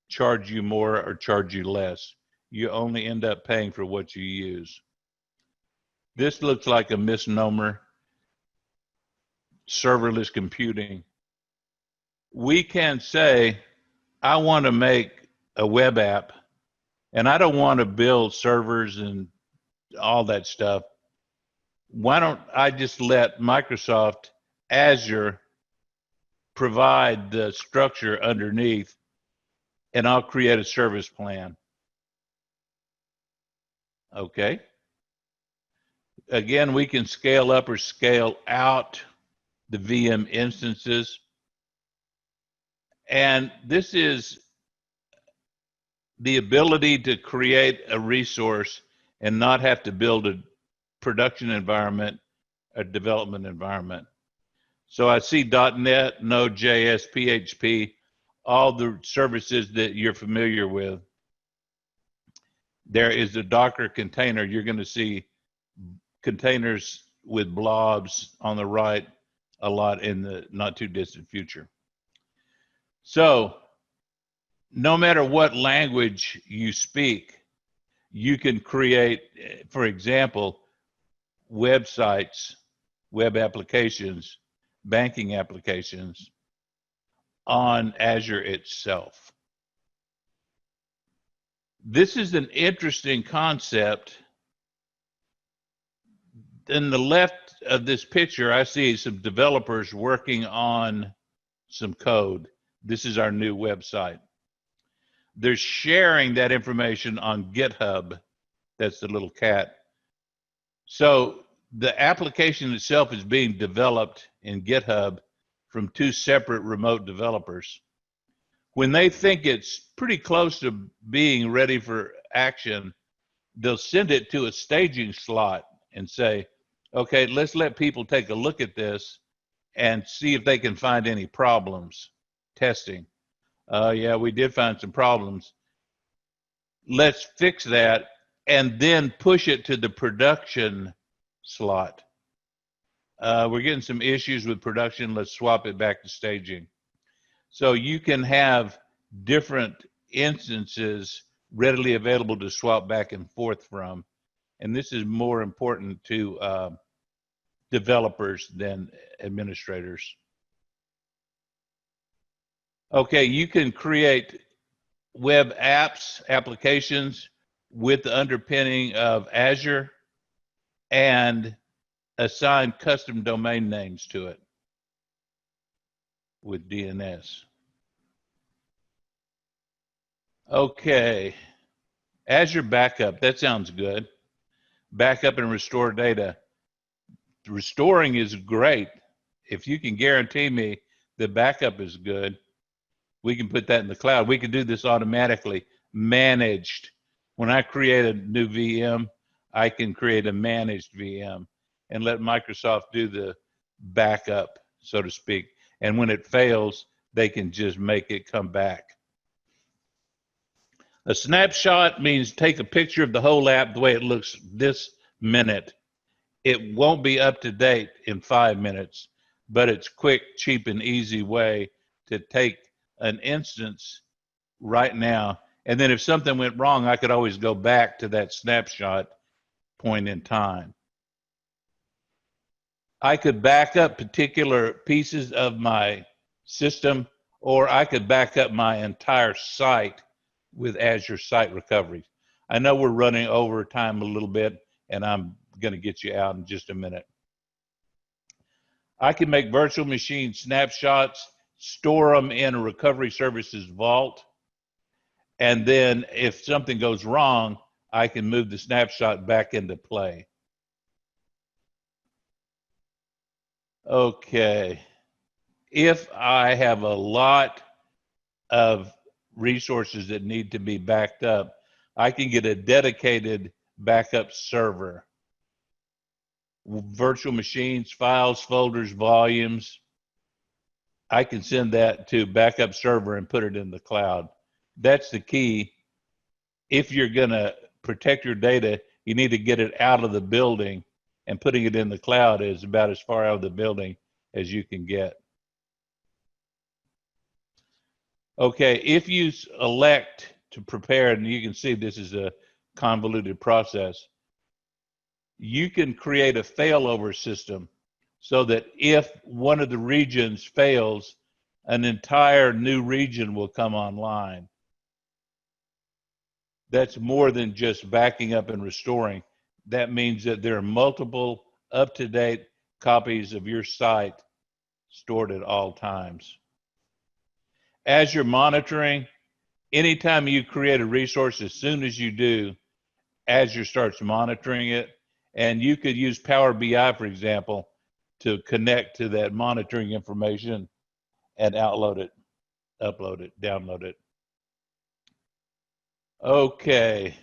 Speaker 1: charge you more or charge you less. You only end up paying for what you use. This looks like a misnomer, serverless computing. We can say, I want to make a web app, and I don't want to build servers and all that stuff. Why don't I just let Microsoft Azure provide the structure underneath, and I'll create a service plan. Okay. Again, we can scale up or scale out the VM instances. And this is the ability to create a resource and not have to build a production environment, a development environment. So I see .NET, Node.js, PHP, all the services that you're familiar with. There is a Docker container. You're going to see containers with blobs on the right a lot in the not too distant future. So no matter what language you speak, you can create, for example, websites, web applications, banking applications on Azure itself. This is an interesting concept. In the left of this picture, I see some developers working on some code. This is our new website. They're sharing that information on GitHub. That's the little cat. So the application itself is being developed in GitHub from 2 separate remote developers. When they think it's pretty close to being ready for action, they'll send it to a staging slot and say, okay, let's let people take a look at this and see if they can find any problems. Testing. Yeah, we did find some problems. Let's fix that and then push it to the production slot. We're getting some issues with production. Let's swap it back to staging. So you can have different instances readily available to swap back and forth from. And this is more important to developers than administrators. Okay, you can create web apps, applications with the underpinning of Azure and assign custom domain names to it with DNS. Okay, Azure Backup, that sounds good. Backup and restore data. Restoring is great. If you can guarantee me the backup is good, we can put that in the cloud. We can do this automatically, managed. When I create a new VM, I can create a managed VM and let Microsoft do the backup, so to speak. And when it fails, they can just make it come back. A snapshot means take a picture of the whole app the way it looks this minute. It won't be up to date in 5 minutes, but it's quick, cheap, and easy way to take an instance right now. And then if something went wrong, I could always go back to that snapshot point in time. I could back up particular pieces of my system, or I could back up my entire site with Azure Site Recovery. I know we're running over time a little bit, and I'm going to get you out in just a minute. I can make virtual machine snapshots, store them in a recovery services vault, and then if something goes wrong, I can move the snapshot back into play. Okay. If I have a lot of resources that need to be backed up, I can get a dedicated backup server. Virtual machines, files, folders, volumes. I can send that to backup server and put it in the cloud. That's the key. If you're going to protect your data, you need to get it out of the building, and putting it in the cloud is about as far out of the building as you can get. Okay, if you elect to prepare, and you can see this is a convoluted process, you can create a failover system so that if one of the regions fails, an entire new region will come online. That's more than just backing up and restoring. That means that there are multiple up-to-date copies of your site stored at all times. Azure monitoring, anytime you create a resource, as soon as you do, Azure starts monitoring it. And you could use Power BI, for example, to connect to that monitoring information and upload it, download it. Okay.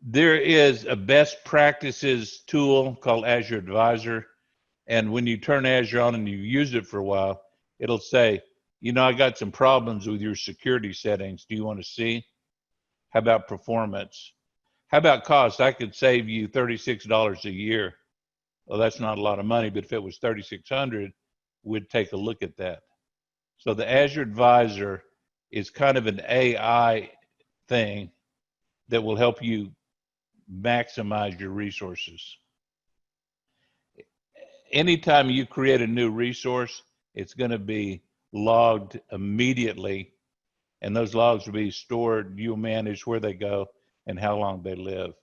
Speaker 1: There is a best practices tool called Azure Advisor. And when you turn Azure on and you use it for a while, it'll say, you know, I got some problems with your security settings. Do you want to see? How about performance? How about cost? I could save you $36 a year. Well, that's not a lot of money, but if it was $3,600, we'd take a look at that. So the Azure Advisor is kind of an AI thing that will help you maximize your resources. Anytime you create a new resource, it's going to be logged immediately, and those logs will be stored. You'll manage where they go and how long they live.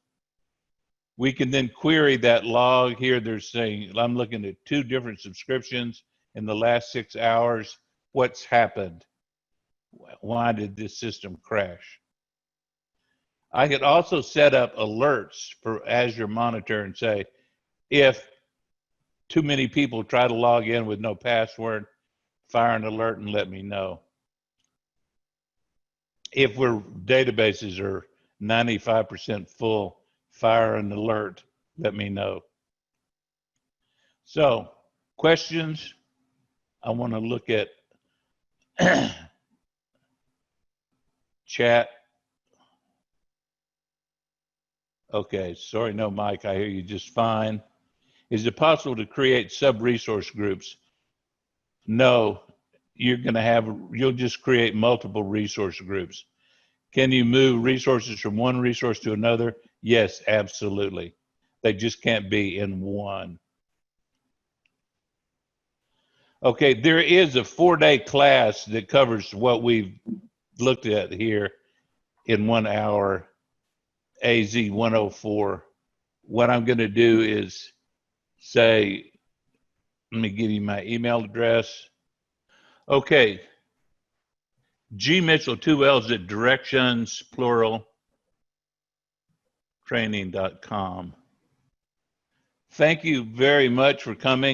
Speaker 1: We can then query that log. Here they're saying, I'm looking at 2 different subscriptions in the last 6 hours. What's happened? Why did this system crash? I could also set up alerts for Azure Monitor and say, if too many people try to log in with no password, fire an alert and let me know. If our databases are 95% full, fire an alert, let me know. So, questions? I want to look at chat. Okay, sorry, no mic, I hear you just fine. Is it possible to create sub-resource groups? No, you'll just create multiple resource groups. Can you move resources from one resource to another? Yes, absolutely. They just can't be in one. Okay, there is a 4-day class that covers what we've looked at here in 1 hour, AZ 104. What I'm going to do is say, let me give you my email address. Okay, G Mitchell, 2 L's at directions, plural, training.com. Thank you very much for coming.